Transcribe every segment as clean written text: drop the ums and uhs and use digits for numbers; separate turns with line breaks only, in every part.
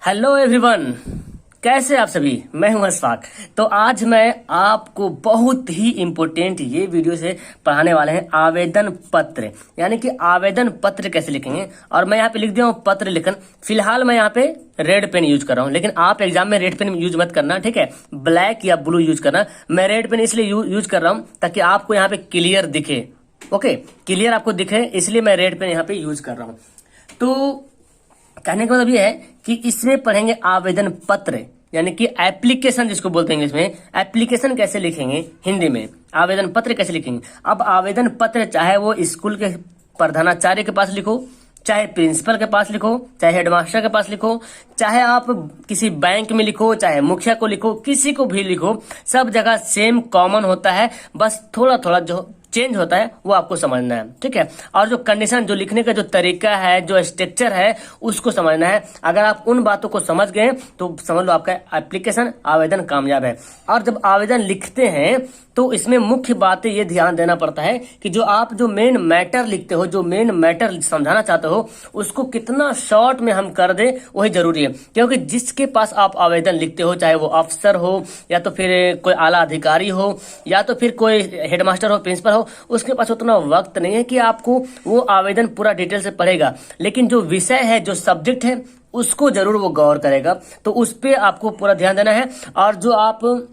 Hello everyone, कैसे आप सभी। मैं हूं अशफाक। तो आज मैं आपको बहुत ही इम्पोर्टेंट ये वीडियो से पढ़ाने वाले हैं आवेदन पत्र, यानी कि आवेदन पत्र कैसे लिखेंगे। और मैं यहाँ पे लिख दिया हूँ पत्र लेखन। फिलहाल मैं यहाँ पे रेड पेन यूज कर रहा हूँ, लेकिन आप एग्जाम में रेड पेन यूज मत करना, ठीक है। ब्लैक या ब्लू यूज करना। मैं रेड पेन इसलिए यूज कर रहा हूँ ताकि आपको यहाँ पे क्लियर दिखे। ओके, क्लियर आपको दिखे, इसलिए मैं रेड पेन यहाँ पे यूज कर रहा हूँ। तो कहने का मतलब ये है कि इसमें पढ़ेंगे आवेदन पत्र, यानी कि एप्लीकेशन जिसको बोलते हैं इंग्लिश में। एप्लीकेशन कैसे लिखेंगे हिंदी में, आवेदन पत्र कैसे लिखेंगे। अब आवेदन पत्र चाहे वो स्कूल के प्रधानाचार्य के पास लिखो, चाहे प्रिंसिपल के पास लिखो, चाहे हेडमास्टर के पास लिखो, चाहे आप किसी बैंक में लिखो, चाहे मुखिया को लिखो, किसी को भी लिखो, सब जगह सेम कॉमन होता है। बस थोड़ा थोड़ा जो चेंज होता है वो आपको समझना है, ठीक है। और जो कंडीशन, जो लिखने का जो तरीका है, जो स्ट्रक्चर है, उसको समझना है। अगर आप उन बातों को समझ गए तो समझ लो आपका एप्लीकेशन आवेदन कामयाब है। और जब आवेदन लिखते हैं तो इसमें मुख्य बातें ये ध्यान देना पड़ता है कि जो आप जो मेन मैटर लिखते हो, जो मेन मैटर समझाना चाहते हो, उसको कितना शॉर्ट में हम कर दे वही जरूरी है। क्योंकि जिसके पास आप आवेदन लिखते हो, चाहे वो अफसर हो, या तो फिर कोई आला अधिकारी हो, या तो फिर कोई हेडमास्टर हो, प्रिंसिपल हो, उसके पास उतना वक्त नहीं है कि आपको वो आवेदन पूरा डिटेल से पढ़ेगा। लेकिन जो विषय है, जो सब्जेक्ट है, उसको जरूर वो गौर करेगा। तो उस पे आपको पूरा ध्यान देना है। और जो आप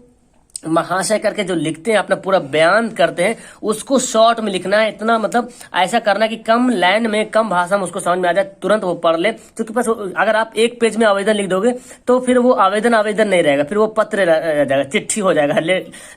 महाशय करके जो लिखते हैं, अपना पूरा बयान करते हैं, उसको शॉर्ट में लिखना है। इतना मतलब ऐसा करना कि कम लाइन में, कम भाषा में उसको समझ में आ जाए, तुरंत वो पढ़ ले। क्योंकि बस अगर आप एक पेज में आवेदन लिख दोगे तो फिर वो आवेदन नहीं रहेगा, फिर वो पत्र रह जाएगा, चिट्ठी हो जाएगा,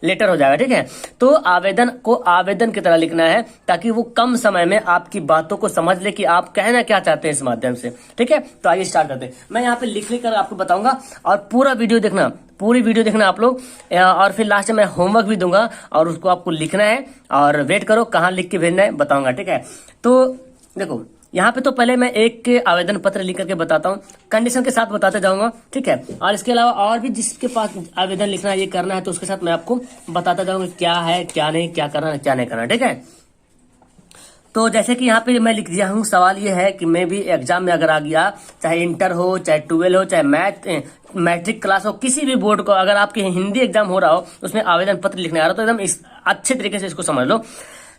लेटर हो जाएगा, ठीक है। तो आवेदन को आवेदन की तरह लिखना है ताकि वो कम समय में आपकी बातों को समझ ले कि आप कहना क्या चाहते हैं इस माध्यम से, ठीक है। तो आइए स्टार्ट करते हैं। मैं यहाँ पे लिख कर आपको बताऊंगा और पूरा वीडियो देखना, पूरी वीडियो देखना आप लोग। और फिर लास्ट में मैं होमवर्क भी दूंगा और उसको आपको लिखना है। और वेट करो, कहाँ लिख के भेजना है बताऊंगा, ठीक है। तो देखो यहाँ पे तो पहले मैं एक के आवेदन पत्र लिख करके बताता हूँ, कंडीशन के साथ बताते जाऊंगा, ठीक है। और इसके अलावा और भी जिसके पास आवेदन लिखना है, ये करना है, तो उसके साथ मैं आपको बताता जाऊंगा क्या है, क्या नहीं, क्या करना है, क्या नहीं करना, ठीक है। तो जैसे कि यहाँ पे मैं लिख दिया हूँ, सवाल ये है कि मैं भी एग्जाम में अगर आ गया, चाहे इंटर हो, चाहे 12 हो, चाहे मैट्रिक क्लास हो, किसी भी बोर्ड को, अगर आपके हिंदी एग्जाम हो रहा हो, उसमें आवेदन पत्र लिखने आ रहा हो, तो एकदम अच्छे तरीके से इसको समझ लो।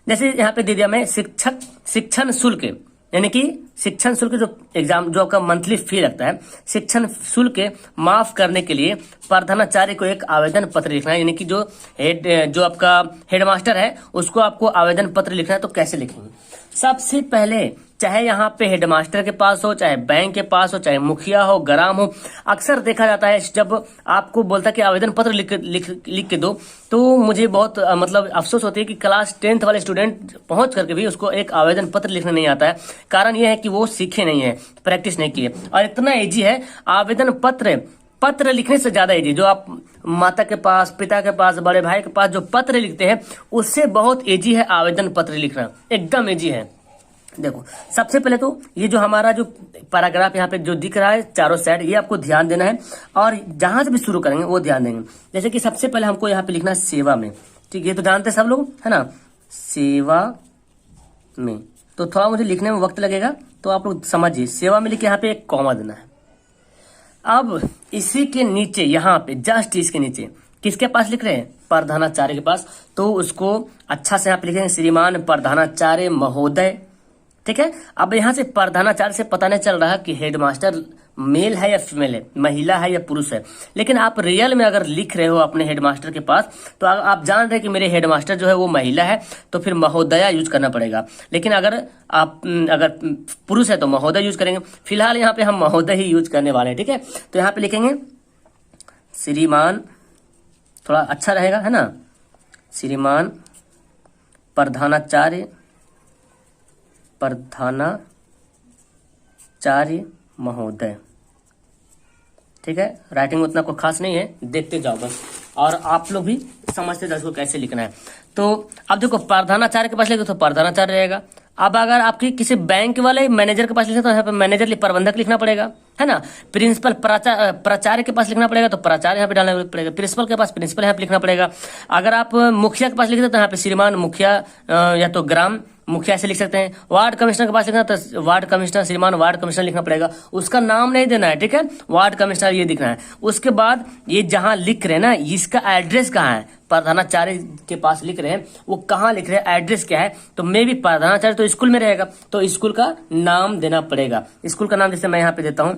जैसे यहाँ पे दे दिया मैं शिक्षण शुल्क, यानी कि शिक्षण शुल्क जो एग्जाम, जो आपका मंथली फी लगता है, शिक्षण शुल्क माफ करने के लिए प्रधानाचार्य को एक आवेदन पत्र लिखना है। यानी कि जो आपका हेडमास्टर है, उसको आपको आवेदन पत्र लिखना है। तो कैसे लिखेंगे? सबसे पहले, चाहे यहाँ पे हेडमास्टर के पास हो, चाहे बैंक के पास हो, चाहे मुखिया हो, ग्राम हो, अक्सर देखा जाता है जब आपको बोलता है कि आवेदन पत्र लिख के दो, तो मुझे बहुत मतलब अफसोस होती है कि क्लास 10th वाले स्टूडेंट पहुंच करके भी उसको एक आवेदन पत्र लिखना नहीं आता है। कारण यह है कि वो सीखे नहीं है, प्रैक्टिस नहीं की है। और इतना इजी है आवेदन पत्र लिखने से ज्यादा इजी, जो आप माता के पास, पिता के पास, बड़े भाई के पास जो पत्र लिखते हैं, उससे बहुत इजी है आवेदन पत्र लिखना, एकदम इजी है। देखो सबसे पहले तो ये जो हमारा जो पैराग्राफ यहाँ पे जो दिख रहा है चारों साइड, ये आपको ध्यान देना है। और जहां से भी शुरू करेंगे वो ध्यान देंगे। जैसे कि सबसे पहले हमको यहाँ पे लिखना है सेवा में, ठीक है। ये तो जानते हैं सब लोग, है ना, सेवा में। तो थोड़ा मुझे लिखने में वक्त लगेगा, तो आप लोग समझिए। सेवा में लिखे यहाँ पे एक कॉमा देना है। अब इसी के नीचे, यहाँ पे जस्ट इसके नीचे किसके पास लिख रहे हैं? प्रधानाचार्य के पास। तो उसको अच्छा से यहाँ पे लिखेंगे, श्रीमान प्रधानाचार्य महोदय, ठीक है। अब यहाँ से प्रधानाचार्य से पता नहीं चल रहा कि हेडमास्टर मेल है या फीमेल है, महिला है या पुरुष है। लेकिन आप रियल में अगर लिख रहे हो अपने हेडमास्टर के पास, तो आप जान रहे कि मेरे हेडमास्टर जो है वो महिला है, तो फिर महोदया यूज करना पड़ेगा। लेकिन अगर पुरुष है तो महोदय यूज करेंगे। फिलहाल यहाँ पे हम महोदय ही यूज करने वाले हैं, ठीक है। तो यहाँ पे लिखेंगे श्रीमान, थोड़ा अच्छा रहेगा, है ना, श्रीमान प्रधानाचार्य महोदय, ठीक है। राइटिंग उतना कोई खास नहीं है, देखते जाओ बस, और आप लोग भी समझते जाओ इसको कैसे लिखना है। तो अब देखो, प्रधानाचार्य के पास लिखो तो प्रधानाचार्य रहेगा। अब अगर आपकी किसी बैंक वाले मैनेजर के पास लिखना, तो यहाँ पे मैनेजर प्रबंधक लिखना पड़ेगा, है ना। प्रिंसिपल प्राचार्य के पास लिखना पड़ेगा, तो प्राचार्य यहाँ पे डालना पड़ेगा। प्रिंसिपल के पास प्रिंसिपल यहाँ पे लिखना पड़ेगा। अगर आप मुखिया के पास लिखते तो यहाँ पे श्रीमान मुखिया, या तो ग्राम मुखिया से लिख सकते हैं। वार्ड कमिश्नर के पास लिखना तो वार्ड कमिश्नर, श्रीमान वार्ड कमिश्नर लिखना पड़ेगा। उसका नाम नहीं देना है, ठीक है, वार्ड कमिश्नर ये दिखना है। उसके बाद ये जहां लिख रहे हैं ना, इसका एड्रेस कहाँ है, प्रधानाचार्य के पास लिख रहे हैं, वो कहाँ लिख रहे हैं, एड्रेस क्या है, तो मे भी प्रधानाचार्य तो स्कूल में रहेगा, तो स्कूल का नाम देना पड़ेगा। स्कूल का नाम जैसे मैं यहाँ पे देता हूं,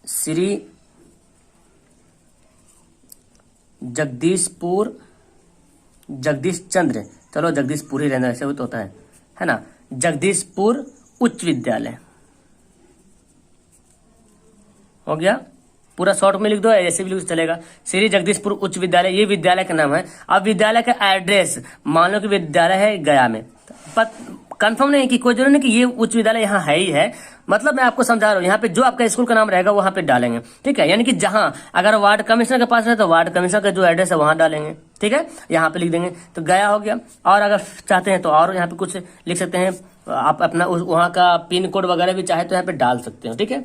श्री जगदीशपुर, जगदीश चंद्र, चलो जगदीशपुर ही रहना, ऐसे तो होता है ना, जगदीशपुर उच्च विद्यालय हो गया। पूरा शॉर्ट में लिख दो, ऐसे भी लिख चलेगा, श्री जगदीशपुर उच्च विद्यालय, ये विद्यालय का नाम है। अब विद्यालय का एड्रेस, मान लो कि विद्यालय है गया में, कंफर्म नहीं कि कोई जरूरी नहीं कि ये उच्च विद्यालय यहाँ है ही है, मतलब मैं आपको समझा रहा हूँ, यहाँ पे जो आपका स्कूल का नाम रहेगा वहां पे डालेंगे, ठीक है। यानी कि जहां अगर वार्ड कमिश्नर के पास है तो वार्ड कमिश्नर का जो एड्रेस है वहां डालेंगे, ठीक है, यहाँ पे लिख देंगे तो गया हो गया। और अगर चाहते हैं तो और यहाँ पे कुछ लिख सकते हैं, आप अपना वहां का पिन कोड वगैरह भी चाहे तो यहाँ पे डाल सकते हो, ठीक है।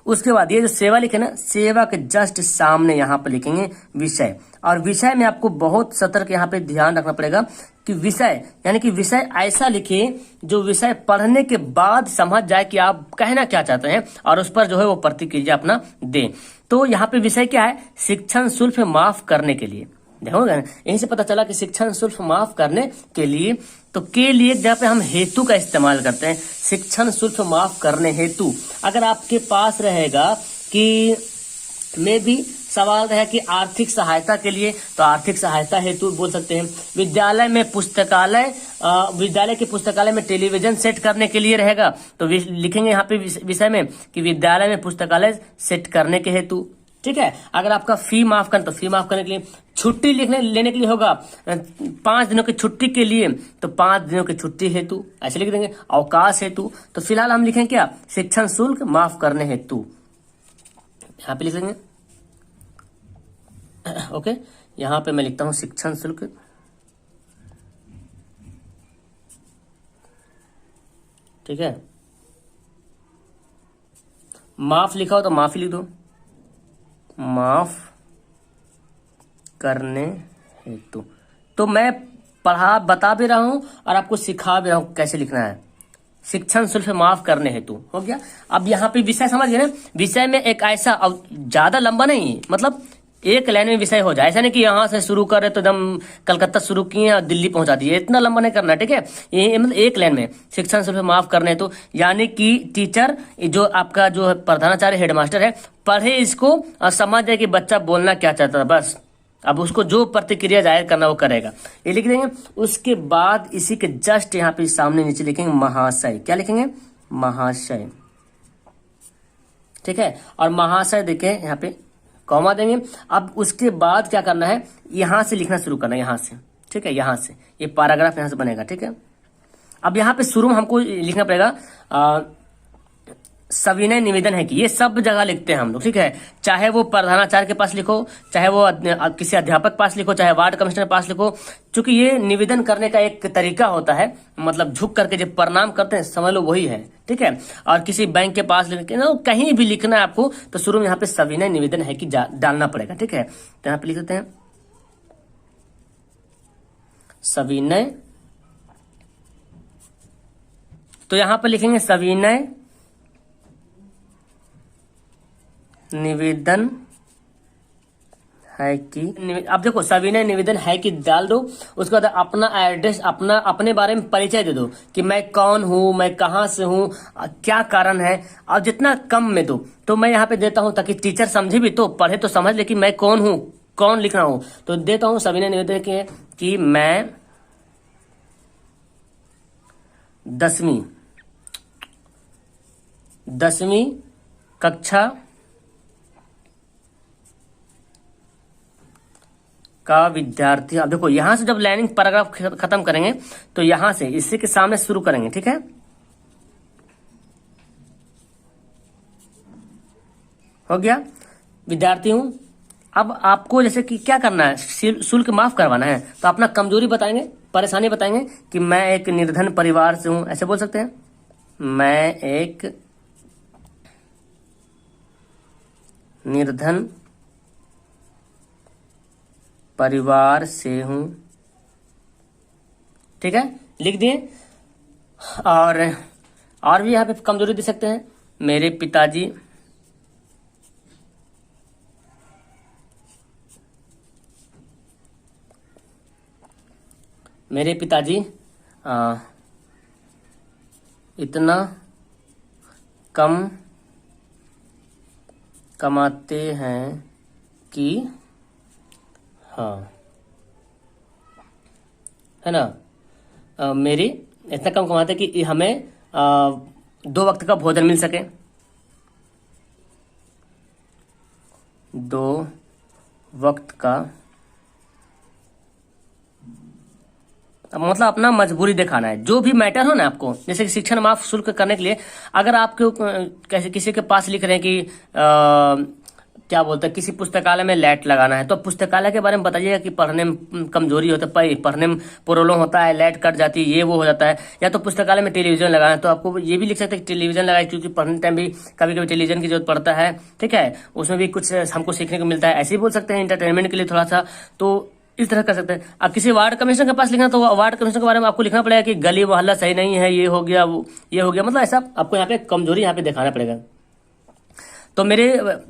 उसके बाद ये जो सेवा लिखे ना, सेवा के जस्ट सामने यहाँ पे लिखेंगे विषय, और विषय में आपको बहुत सतर्क यहाँ पे ध्यान रखना पड़ेगा कि विषय, यानी कि विषय ऐसा लिखे जो विषय पढ़ने के बाद समझ जाए कि आप कहना क्या चाहते हैं, और उस पर जो है वो प्रतिक्रिया अपना दें। तो यहाँ पे विषय क्या है, शिक्षण शुल्क माफ करने के लिए, देखो यहीं से पता चला कि शिक्षण शुल्क माफ करने के लिए, तो के लिए जहाँ पे हम हेतु का इस्तेमाल करते हैं, शिक्षण शुल्क माफ करने हेतु। अगर आपके पास रहेगा कि में भी सवाल है कि आर्थिक सहायता के लिए, तो आर्थिक सहायता हेतु बोल सकते हैं। विद्यालय में पुस्तकालय, विद्यालय के पुस्तकालय में टेलीविजन सेट करने के लिए रहेगा, तो लिखेंगे यहाँ पे विषय में कि विद्यालय में पुस्तकालय सेट करने के हेतु, ठीक है। अगर आपका फी माफ करना तो फी माफ करने के लिए, छुट्टी लेने के लिए होगा 5 दिनों की छुट्टी के लिए, तो 5 दिनों की छुट्टी हेतु ऐसे लिख देंगे, अवकाश हेतु। तो फिलहाल हम लिखेंगे क्या, शिक्षण शुल्क माफ करने हेतु, यहाँ पे लिखेंगे, ओके। यहाँ पे मैं लिखता हूं शिक्षण शुल्क, ठीक है। माफ लिखा हो तो माफी लिख दो, माफ करने हेतु। तो मैं बता भी रहा हूं और आपको सिखा भी रहा हूं कैसे लिखना है, शिक्षण शुल्क माफ करने हेतु हो गया। अब यहाँ पे विषय समझ गए ना, विषय में एक ऐसा, ज्यादा लंबा नहीं, मतलब एक लाइन में विषय हो जाए, ऐसा नहीं कि यहाँ से शुरू करे तो एकदम कलकत्ता शुरू किए और दिल्ली पहुंचा दिए, इतना लंबा नहीं करना, ठीक है। ये मतलब एक लाइन में शिक्षण शुल्क माफ करने तो, यानी कि टीचर जो आपका जो प्रधानाचार्य हेडमास्टर है पढ़े इसको और समझ जाए कि बच्चा बोलना क्या चाहता है, बस अब उसको जो प्रतिक्रिया जाहिर करना वो करेगा, ये लिख देंगे। उसके बाद इसी के जस्ट यहाँ पे सामने नीचे लिखेंगे महाशय, क्या लिखेंगे, महाशय, ठीक है। और महाशय देखें यहाँ पे कॉमा देंगे। अब उसके बाद क्या करना है, यहां से लिखना शुरू करना है, यहां से, ठीक है, यहां से ये पैराग्राफ यहां से बनेगा, ठीक है। अब यहाँ पे शुरू में हमको लिखना पड़ेगा सविनय निवेदन है कि, ये सब जगह लिखते हैं हम लोग, ठीक है। चाहे वो प्रधानाचार्य के पास लिखो, चाहे वो किसी अध्यापक के पास लिखो, चाहे वार्ड कमिश्नर के पास लिखो, क्योंकि ये निवेदन करने का एक तरीका होता है, मतलब झुक करके जब प्रणाम करते हैं समझ लो वही है, ठीक है। और किसी बैंक के पास लिखना, कहीं भी लिखना है आपको तो शुरू में यहाँ पे सविनय निवेदन है कि डालना पड़ेगा, ठीक है। तो यहाँ पे लिख देते हैं सविनय, तो यहाँ पे लिखेंगे सविनय निवेदन है कि, अब देखो सविनय निवेदन है कि डाल दो, उसके बाद अपना एड्रेस, अपने बारे में परिचय दे दो कि मैं कौन हूं, मैं कहां से हूं, क्या कारण है, और जितना कम में दो। तो मैं यहाँ पे देता हूं ताकि टीचर समझे भी तो, पढ़े तो समझ ले कि मैं कौन हूं, कौन लिख रहा हूं। तो देता हूं सविनय निवेदन कि मैं 10वीं कक्षा का विद्यार्थी। अब देखो यहां से जब लाइनिंग पैराग्राफ खत्म करेंगे तो यहां से इसी के सामने शुरू करेंगे, ठीक है, हो गया, विद्यार्थी हूं। अब आपको जैसे कि क्या करना है, शुल्क माफ करवाना है, तो अपना कमजोरी बताएंगे, परेशानी बताएंगे कि मैं एक निर्धन परिवार से हूं, ऐसे बोल सकते हैं, मैं एक निर्धन परिवार से हूं, ठीक है, लिख दिए। और भी यहाँ पे कमजोरी दे सकते हैं, मेरे पिताजी इतना कम कमाते हैं कि, हाँ है ना, मेरी इतना कम कमाते हैं कि हमें 2 वक्त का भोजन मिल सके। 2 वक्त का, मतलब अपना मजबूरी दिखाना है, जो भी मैटर हो ना आपको, जैसे कि शिक्षण माफ शुल्क करने के लिए अगर आपके कैसे किसी के पास लिख रहे हैं कि क्या बोलते हैं, किसी पुस्तकालय में लाइट लगाना है, तो पुस्तकालय के बारे में बताइएगा कि पढ़ने में कमजोरी होता है, पढ़ने में प्रॉब्लम होता है, लाइट कट जाती है, ये वो हो जाता है। या तो पुस्तकालय में टेलीविजन लगाना है, तो आपको ये भी लिख सकते हैं कि टेलीविजन लगाए, क्योंकि पढ़ने टाइम भी कभी कभी टेलीविजन की जरूरत पड़ता है, ठीक है, उसमें भी कुछ हमको सीखने को मिलता है। ऐसे ही बोल सकते हैं इंटरटेनमेंट के लिए थोड़ा सा, तो इस तरह कर सकते हैं। अब किसी वार्ड कमिश्नर के पास लिखना, तो वार्ड कमिश्नर के बारे में आपको लिखना पड़ेगा कि गली मोहल्ला सही नहीं है, ये हो गया, वो ये हो गया, मतलब ऐसा आपको यहाँ पे कमजोरी यहाँ पे दिखाना पड़ेगा। तो मेरे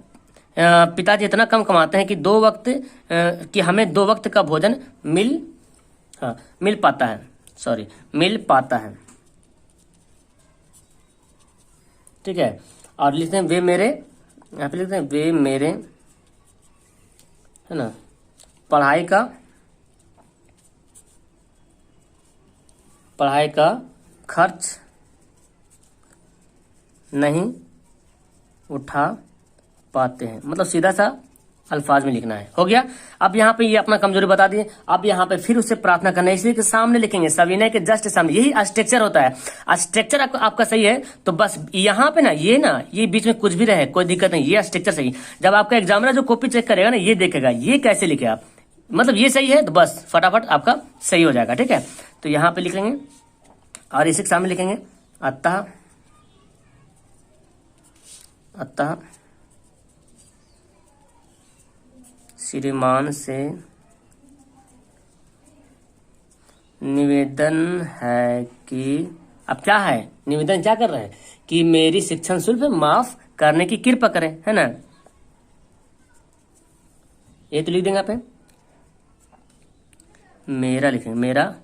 पिताजी इतना कम कमाते हैं कि 2 वक्त कि हमें 2 वक्त का भोजन मिल पाता है, मिल पाता है, ठीक है। और लिखते हैं वे मेरे, यहाँ पे लिखते हैं वे मेरे, है ना, पढ़ाई का खर्च नहीं उठा पाते हैं, मतलब सीधा सा अल्फाज में लिखना है। हो गया। अब यहाँ पे ये अपना कमजोरी बता दिए। अब यहाँ पे फिर उससे प्रार्थना करना है, इसलिए कि सामने लिखेंगे, सविनय के जस्ट सामने, यही स्ट्रक्चर होता है। स्ट्रक्चर आपका सही है तो बस यहाँ पे ना ये बीच में कुछ भी रहे कोई दिक्कत नहीं, ये स्ट्रक्चर सही। जब आपका एग्जामिनर जो कॉपी चेक करेगा ना, ये देखेगा ये कैसे लिखे आप, मतलब ये सही है तो बस फटाफट आपका सही हो जाएगा, ठीक है। तो यहाँ पे लिख लेंगे और इसी के सामने लिखेंगे अतः श्रीमान से निवेदन है कि, अब क्या है निवेदन, क्या कर रहे हैं कि मेरी शिक्षण शुल्क माफ करने की कृपा करें, है ना। ये तो लिख देंगे आप, मेरा लिखेंगे, मेरा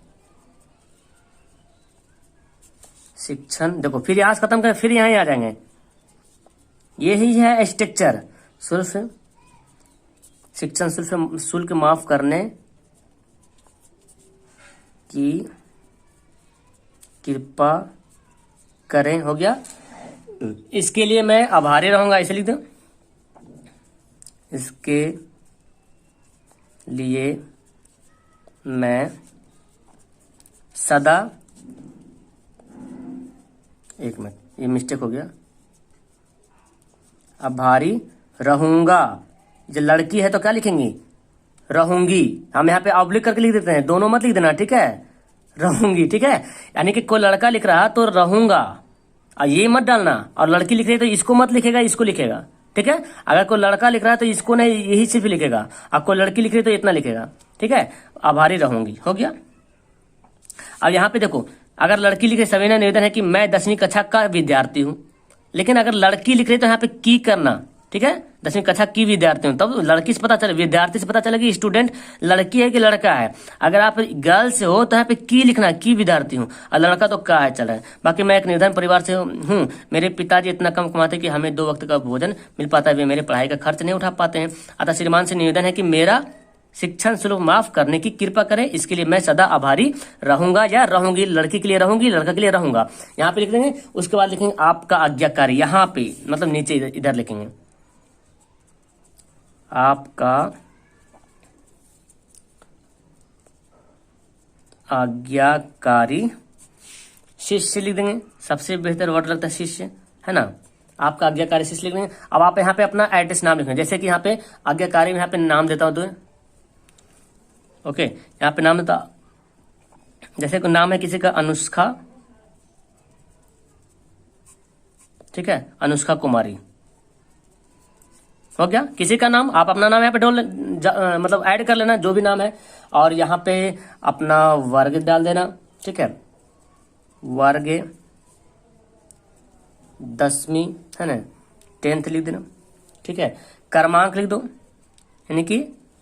शिक्षण, देखो फिर यहां से खत्म करें, फिर यहां आ जाएंगे। यही है स्ट्रक्चर, शुल्क, शिक्षण शुल्क माफ करने की कृपा करें। हो गया। इसके लिए मैं आभारी रहूंगा, इसे लिख दो, इसके लिए मैं सदा, एक मिनट ये मिस्टेक हो गया, आभारी रहूंगा। जो लड़की है तो क्या लिखेंगी, रहूंगी। हम यहाँ पे ऑब्लिक करके लिख देते हैं, दोनों मत लिख देना, ठीक है, रहूंगी, ठीक है। यानी कि कोई लड़का लिख रहा तो रहूंगा, और ये मत डालना, और लड़की लिख रही है तो इसको मत लिखेगा, इसको लिखेगा, ठीक है। अगर कोई लड़का लिख रहा है तो इसको नहीं, यही सिर्फ लिखेगा, और कोई लड़की लिख रही है तो इतना लिखेगा, ठीक है। आभारी रहूंगी, हो गया। अब यहाँ पे देखो, अगर लड़की लिखे, सविनय निवेदन है कि मैं 10वीं कक्षा का विद्यार्थी हूं, लेकिन अगर लड़की लिख रही तो यहाँ पे की करना, ठीक है, 10वीं कक्षा की विद्यार्थी हूं, तब लड़की से पता चले, विद्यार्थी से पता चले कि स्टूडेंट लड़की है कि लड़का है। अगर आप गर्ल्स हो तो यहाँ पे की लिखना, की विद्यार्थी हूं, और लड़का तो का है, चल है। बाकी मैं एक निर्धन परिवार से हूँ, मेरे पिताजी इतना कम कमाते कि हमें 2 वक्त का भोजन मिल पाता है, वे मेरे पढ़ाई का खर्च नहीं उठा पाते हैं, अतः श्रीमान से निवेदन है कि मेरा शिक्षण शुल्क माफ करने की कृपा करें, इसके लिए मैं सदा आभारी रहूंगा या रहूंगी। लड़की के लिए रहूंगी, लड़का के लिए रहूंगा, यहाँ पे लिख देंगे। उसके बाद लिखेंगे आपका आज्ञाकारी, यहाँ पे मतलब नीचे इधर लिखेंगे आपका आज्ञाकारी शिष्य लिख देंगे, सबसे बेहतर वर्ड लगता है शिष्य, है ना। आपका आज्ञाकारी शिष्य लिख देंगे। अब आप यहाँ पे अपना एड्रेस नाम लिखेंगे, जैसे कि यहाँ पे आज्ञाकारी में यहाँ पे नाम देता हूं, तो ओके, यहाँ पे नाम देता, जैसे कोई नाम है किसी का अनुष्का, ठीक है, अनुष्का कुमारी, हो गया। किसी का नाम, आप अपना नाम यहाँ पे मतलब ऐड कर लेना, जो भी नाम है, और यहाँ पे अपना वर्ग डाल देना, ठीक है, वर्ग 10वीं, है ना, 10th लिख देना, ठीक है। क्रमांक लिख दो, यानी कि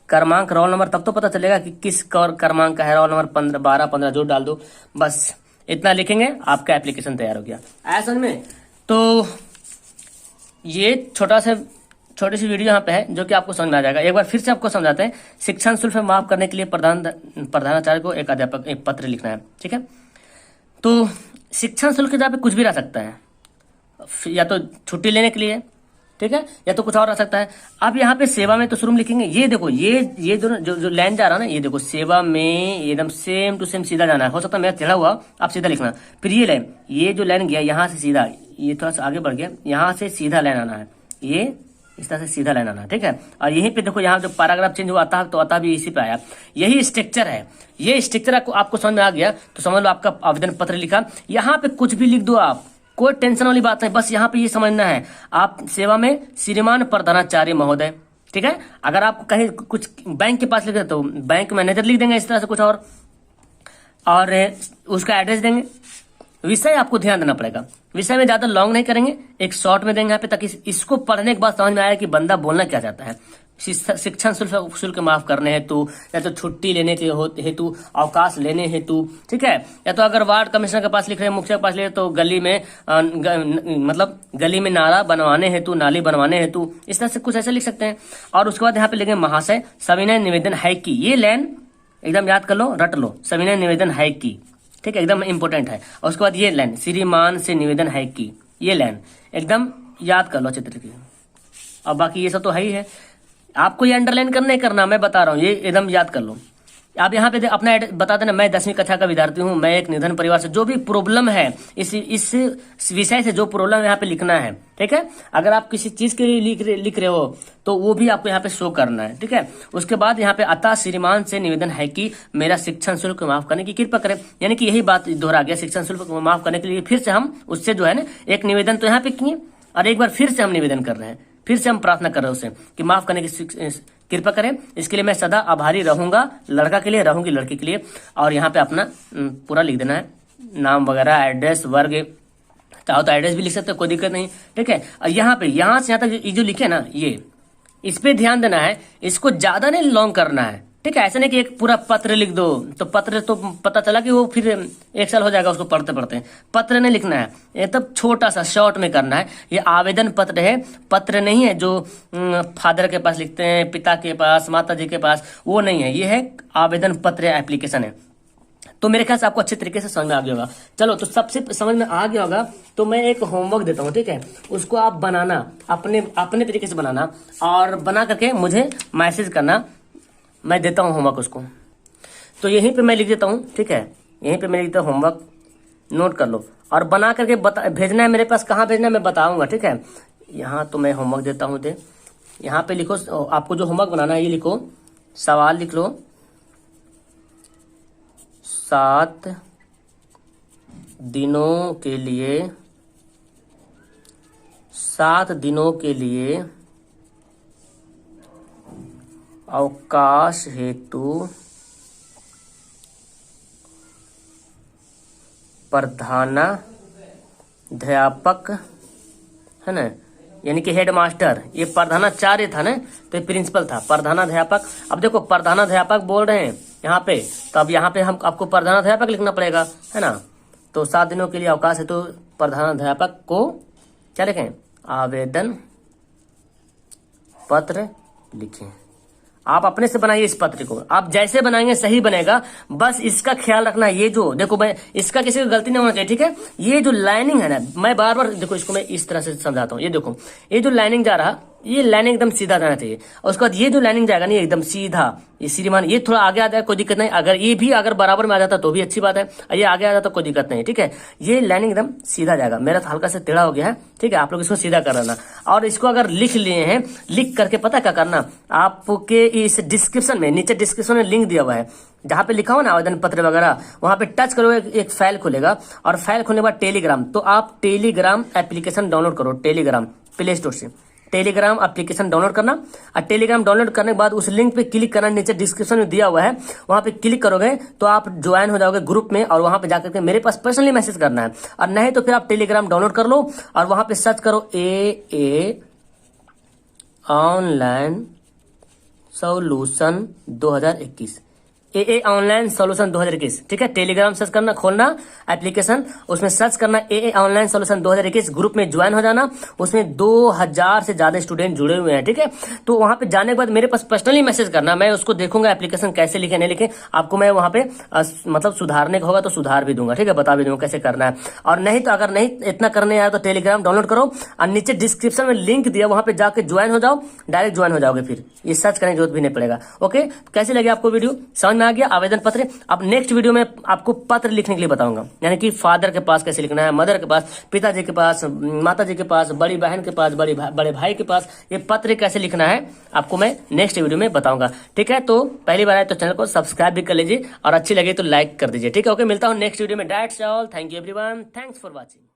क्रमांक रोल नंबर, तब तो पता चलेगा कि किस क्रमांक का है, रोल नंबर 15 12 15 जो डाल दो, बस इतना लिखेंगे, आपका एप्लीकेशन तैयार हो गया। ऐसा में तो ये छोटी सी वीडियो यहाँ पे है जो कि आपको समझ में आ जाएगा। एक बार फिर से आपको समझाते हैं। शिक्षण शुल्क में माफ करने के लिए प्रधानाचार्य को एक अध्यापक एक पत्र लिखना है, ठीक है। तो शिक्षण शुल्क के जगह पे कुछ भी रह सकता है, या तो छुट्टी लेने के लिए, ठीक है, या तो कुछ और रह सकता है। अब यहाँ पे सेवा में तो शुरू में लिखेंगे, ये देखो ये जो लाइन जा रहा है ना, ये देखो सेवा में एकदम सेम टू सेम सीधा जाना है। हो सकता है मेरा टेढ़ा हुआ, आप सीधा लिखना। फिर ये लाइन, ये जो लाइन गया यहाँ से सीधा, ये थोड़ा सा आगे बढ़ गया, यहाँ से सीधा लाइन आना है, ये इस तरह से सीधा लाइन आना है, ठीक है। और यहीं पे देखो, यहाँ जो पैराग्राफ चेंज हुआ था तो आता भी इसी पे आया। यही स्ट्रक्चर है, ये स्ट्रक्चर आपको समझ में आ गया तो समझ लो आपका आवेदन पत्र लिखा। यहाँ पे कुछ भी लिख दो आप, कोई टेंशन वाली बात नहीं, बस यहाँ पे ये समझना है आप सेवा में श्रीमान प्रधानाचार्य महोदय, ठीक है। अगर आप कहीं कुछ बैंक के पास लिख देते तो बैंक मैनेजर लिख देंगे इस तरह से कुछ और उसका एड्रेस देंगे। विषय आपको ध्यान देना पड़ेगा, विषय में ज्यादा लॉन्ग नहीं करेंगे, एक शॉर्ट में देंगे यहाँ पे, ताकि इसको पढ़ने के बाद समझ में आया कि बंदा बोलना क्या चाहता है। शिक्षण शुल्क माफ करने हेतु, या तो छुट्टी लेने के हेतु, अवकाश लेने हेतु, ठीक है, या तो अगर वार्ड कमिश्नर के पास लिख रहे हैं, मुखिया के पास लिख रहे हैं, तो गली में मतलब गली में नाला बनवाने हेतु, नाली बनवाने हेतु, इस तरह से कुछ ऐसे लिख सकते हैं। और उसके बाद यहाँ पे लिखेंगे महाशय सविनय निवेदन है कि, ये लाइन एकदम याद कर लो, रट लो, सविनय निवेदन है कि, ठीक है, एकदम इंपॉर्टेंट है। और उसके बाद ये लाइन, श्रीमान से निवेदन है कि, ये लाइन एकदम याद कर लो अच्छे तरीके से। और बाकी ये सब तो है ही है, आपको ये अंडरलाइन करना ही करना, मैं बता रहा हूँ, ये एकदम याद कर लो। आप यहाँ पे अपना बता देना, मैं 10वीं कक्षा का विद्यार्थी हूँ, मैं एक निर्धन परिवार से, जो भी प्रॉब्लम है इस विषय से जो प्रॉब्लम यहाँ पे लिखना है, ठीक है। अगर आप किसी चीज के लिए लिख रहे हो तो वो भी आपको यहाँ पे शो करना है, ठीक है। उसके बाद यहाँ पे अतः श्रीमान से निवेदन है कि मेरा शिक्षण शुल्क माफ करने की कृपा करें, यानी कि यही बात दोहरा गया, शिक्षण शुल्क माफ करने के लिए फिर से हम उससे जो है ना एक निवेदन तो यहाँ पे किए, और एक बार फिर से हम निवेदन कर रहे हैं, फिर से हम प्रार्थना कर रहे हैं उससे कि माफ करने की कृपा करें। इसके लिए मैं सदा आभारी रहूंगा, लड़का के लिए, रहूंगी लड़की के लिए। और यहाँ पे अपना पूरा लिख देना है, नाम वगैरह, एड्रेस, वर्ग, चाहो तो एड्रेस भी लिख सकते हो, कोई दिक्कत नहीं, ठीक है। और यहाँ पे यहाँ से यहाँ तक ये जो लिखे ना, ये इस पे ध्यान देना है, इसको ज्यादा नहीं लॉन्ग करना है, ठीक है। ऐसा नहीं कि एक पूरा पत्र लिख दो, तो पत्र तो पता चला कि वो फिर 1 साल हो जाएगा उसको पढ़ते पढ़ते। पत्र नहीं लिखना है, ये तब छोटा सा शॉर्ट में करना है। ये आवेदन पत्र है, पत्र नहीं है जो फादर के पास लिखते हैं, पिता के पास, माता जी के पास, वो नहीं है, ये है आवेदन पत्र, एप्लीकेशन है। तो मेरे ख्याल से आपको अच्छे तरीके से समझ में आ गया होगा। चलो, तो सबसे समझ में आ गया होगा तो मैं एक होमवर्क देता हूँ, ठीक है। उसको आप बनाना, अपने तरीके से बनाना, और बना करके मुझे मैसेज करना, मैं देता हूँ होमवर्क उसको। तो यहीं पे मैं लिख देता हूँ, ठीक है, यहीं पे मैं लिखता हूँ होमवर्क, नोट कर लो और बना करके भेजना है मेरे पास। कहाँ भेजना है मैं बताऊंगा, ठीक है। यहाँ तो मैं होमवर्क देता हूँ, यहाँ पे लिखो, आपको जो होमवर्क बनाना है ये लिखो, सवाल लिख लो, 7 दिनों के लिए, 7 दिनों के लिए अवकाश हेतु प्रधानाध्यापक, है ना, यानी कि हेड मास्टर, ये प्रधानाचार्य था ना, तो ये प्रिंसिपल था, प्रधानाध्यापक। अब देखो प्रधानाध्यापक बोल रहे हैं यहाँ पे, तो अब यहाँ पे हम आपको प्रधानाध्यापक लिखना पड़ेगा, है ना। तो 7 दिनों के लिए अवकाश है तो प्रधानाध्यापक को क्या लिखें, आवेदन पत्र लिखें। आप अपने से बनाइए इस पत्र को, आप जैसे बनाएंगे सही बनेगा। बस इसका ख्याल रखना, ये जो देखो, मैं इसका किसी को गलती नहीं होना चाहिए, ठीक है। ये जो लाइनिंग है ना, मैं बार बार देखो इसको मैं इस तरह से समझाता हूँ। ये देखो, ये जो लाइनिंग जा रहा, ये लाइनिंग एकदम सीधा जाना चाहिए, और उसके बाद ये जो लाइनिंग जाएगा ना, ये एकदम सीधा, ये श्रीमान, ये थोड़ा आगे आ जाए कोई दिक्कत नहीं, अगर ये भी अगर बराबर में आ जाता तो भी अच्छी बात है, ये आगे आ जाता कोई दिक्कत नहीं, ठीक है। ये लाइनिंग एकदम सीधा जाएगा, मेरा तो हल्का से टेढ़ा हो गया है, ठीक है। आप लोग इसको सीधा कर लेना, और इसको अगर लिख लिए हैं, लिख करके पता क्या करना, आपके इस डिस्क्रिप्शन में, नीचे डिस्क्रिप्शन में लिंक दिया हुआ है, जहां पे लिखा हो ना आवेदन पत्र वगैरह, वहां पे टच करो, एक फाइल खुलेगा, और फाइल खुलने के बाद टेलीग्राम, तो आप टेलीग्राम एप्लीकेशन डाउनलोड करो, टेलीग्राम प्ले स्टोर से, टेलीग्राम एप्लीकेशन डाउनलोड करना, और टेलीग्राम डाउनलोड करने के बाद उस लिंक पे क्लिक करना, नीचे डिस्क्रिप्शन में दिया हुआ है, वहां पे क्लिक करोगे तो आप ज्वाइन हो जाओगे ग्रुप में, और वहां पे जाकर के मेरे पास पर्सनली मैसेज करना है। और नहीं तो फिर आप टेलीग्राम डाउनलोड कर लो और वहां पे सर्च करो ए ऑनलाइन सॉल्यूशन 2021, ए ऑनलाइन सॉल्यूशन 2021, ठीक है। टेलीग्राम सर्च करना, खोलना एप्लीकेशन, उसमें सर्च करना ए ऑनलाइन सॉल्यूशन 2021, ग्रुप में ज्वाइन हो जाना। उसमें 2000 से ज्यादा स्टूडेंट जुड़े हुए हैं, ठीक है। तो वहां पे जाने के बाद मेरे पास पर्सनली मैसेज करना, मैं उसको देखूंगा एप्लीकेशन कैसे लिखे नहीं लिखे, आपको मैं वहां पे मतलब सुधारने का होगा तो सुधार भी दूंगा, ठीक है, बता भी दूंगा कैसे करना है। और नहीं तो अगर नहीं इतना करने आया तो टेलीग्राम डाउनलोड करो और नीचे डिस्क्रिप्शन में लिंक दिया, वहां पे जाके ज्वाइन हो जाओ, डायरेक्ट ज्वाइन हो जाओगे, फिर ये सर्च करने की जरूरत भी नहीं पड़ेगा। ओके, कैसे लगे आपको वीडियो, समझ में आ गया आवेदन पत्र? अब नेक्स्ट वीडियो में आपको पत्र लिखने के लिए बताऊंगा, यानी कि फादर के पास कैसे लिखना है, मदर के पास, पिताजी के पास, माताजी के पास, बड़ी बहन के पास, बड़े भाई के पास, ये पत्र कैसे लिखना है आपको मैं नेक्स्ट वीडियो में बताऊंगा, ठीक है। तो पहली बार आए तो चैनल को सब्सक्राइब भी कर लीजिए और अच्छी लगे तो लाइक कर दीजिए, ठीक है। ओके, मिलता हूं नेक्स्ट वीडियो में। That's all, thank you everyone, thanks for watching.